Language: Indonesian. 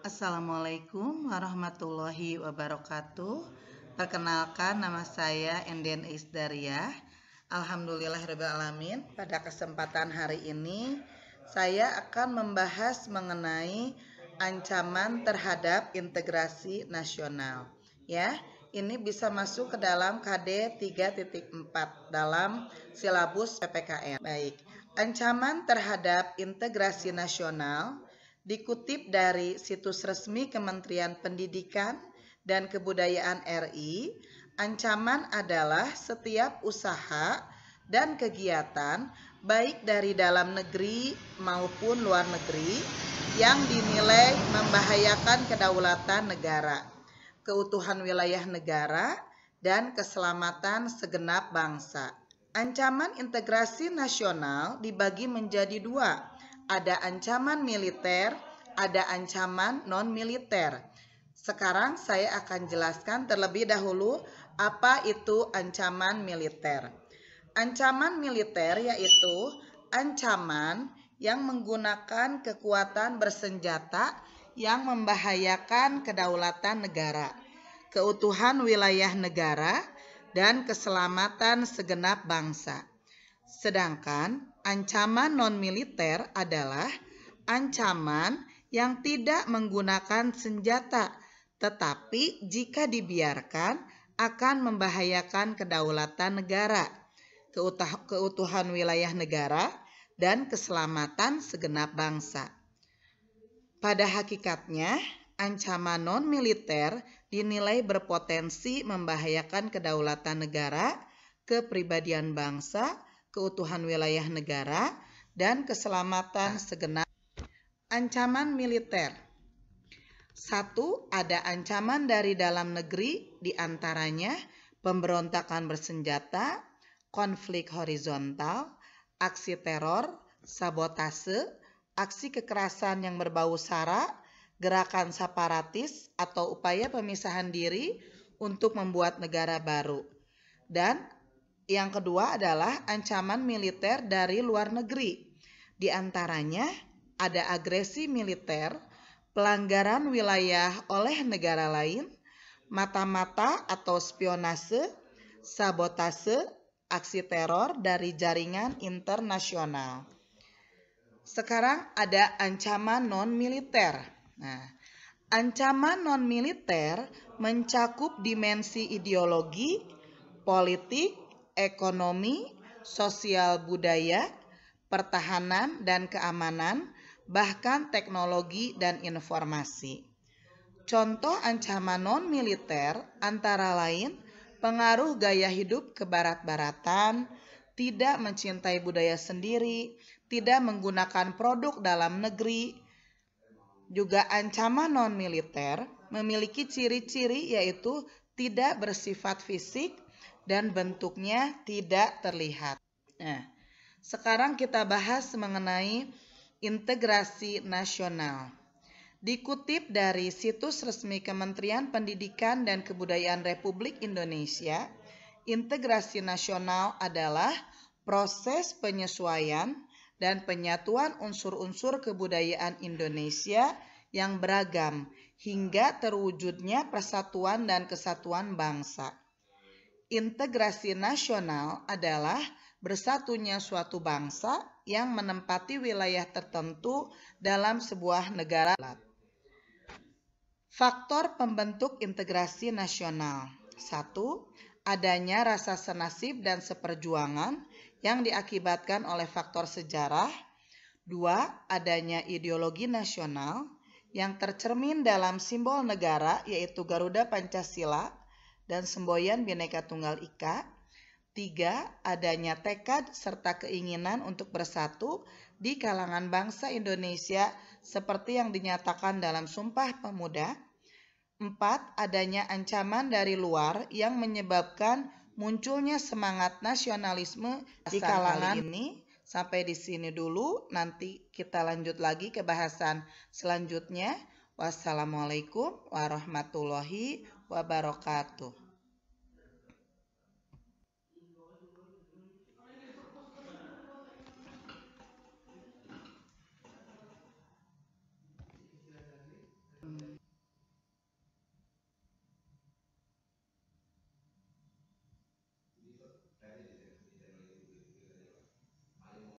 Assalamualaikum warahmatullahi wabarakatuh. Perkenalkan, nama saya Enden Isdariah. Alhamdulillahirrahmanirrahim. Pada kesempatan hari ini saya akan membahas mengenai ancaman terhadap integrasi nasional. Ya, ini bisa masuk ke dalam KD 3.4 dalam silabus PPKN. Baik, ancaman terhadap integrasi nasional dikutip dari situs resmi Kementerian Pendidikan dan Kebudayaan RI, ancaman adalah setiap usaha dan kegiatan baik dari dalam negeri maupun luar negeri yang dinilai membahayakan kedaulatan negara, keutuhan wilayah negara, dan keselamatan segenap bangsa. Ancaman integrasi nasional dibagi menjadi dua. Ada ancaman militer, ada ancaman non-militer. Sekarang saya akan jelaskan terlebih dahulu apa itu ancaman militer. Ancaman militer yaitu ancaman yang menggunakan kekuatan bersenjata yang membahayakan kedaulatan negara, keutuhan wilayah negara, dan keselamatan segenap bangsa. Sedangkan ancaman non-militer adalah ancaman yang tidak menggunakan senjata, tetapi jika dibiarkan akan membahayakan kedaulatan negara, keutuhan wilayah negara, dan keselamatan segenap bangsa. Pada hakikatnya, ancaman non-militer dinilai berpotensi membahayakan kedaulatan negara, kepribadian bangsa, keutuhan wilayah negara, dan keselamatan segenap. Ancaman militer. 1. Ada ancaman dari dalam negeri, diantaranya pemberontakan bersenjata, konflik horizontal, aksi teror, sabotase, aksi kekerasan yang berbau sara, gerakan separatis atau upaya pemisahan diri untuk membuat negara baru. Dan yang kedua adalah ancaman militer dari luar negeri. Di antaranya ada agresi militer, pelanggaran wilayah oleh negara lain, mata-mata atau spionase, sabotase, aksi teror dari jaringan internasional. Sekarang ada ancaman non-militer. Nah, ancaman non-militer mencakup dimensi ideologi, politik, ekonomi, sosial budaya, pertahanan dan keamanan, bahkan teknologi dan informasi. Contoh ancaman non-militer antara lain pengaruh gaya hidup kebarat-baratan, tidak mencintai budaya sendiri, tidak menggunakan produk dalam negeri. Juga ancaman non-militer memiliki ciri-ciri yaitu tidak bersifat fisik dan bentuknya tidak terlihat. Nah, sekarang kita bahas mengenai integrasi nasional. Dikutip dari situs resmi Kementerian Pendidikan dan Kebudayaan Republik Indonesia, integrasi nasional adalah proses penyesuaian dan penyatuan unsur-unsur kebudayaan Indonesia yang beragam hingga terwujudnya persatuan dan kesatuan bangsa. Integrasi nasional adalah bersatunya suatu bangsa yang menempati wilayah tertentu dalam sebuah negara. Faktor pembentuk integrasi nasional. 1. Adanya rasa senasib dan seperjuangan yang diakibatkan oleh faktor sejarah. 2. Adanya ideologi nasional yang tercermin dalam simbol negara yaitu Garuda Pancasila dan semboyan Bhinneka Tunggal Ika. 3. Adanya tekad serta keinginan untuk bersatu di kalangan bangsa Indonesia seperti yang dinyatakan dalam Sumpah Pemuda. 4. Adanya ancaman dari luar yang menyebabkan munculnya semangat nasionalisme di kalangan ini. Sampai di sini dulu, nanti kita lanjut lagi ke bahasan selanjutnya. Wassalamualaikum warahmatullahi wabarakatuh.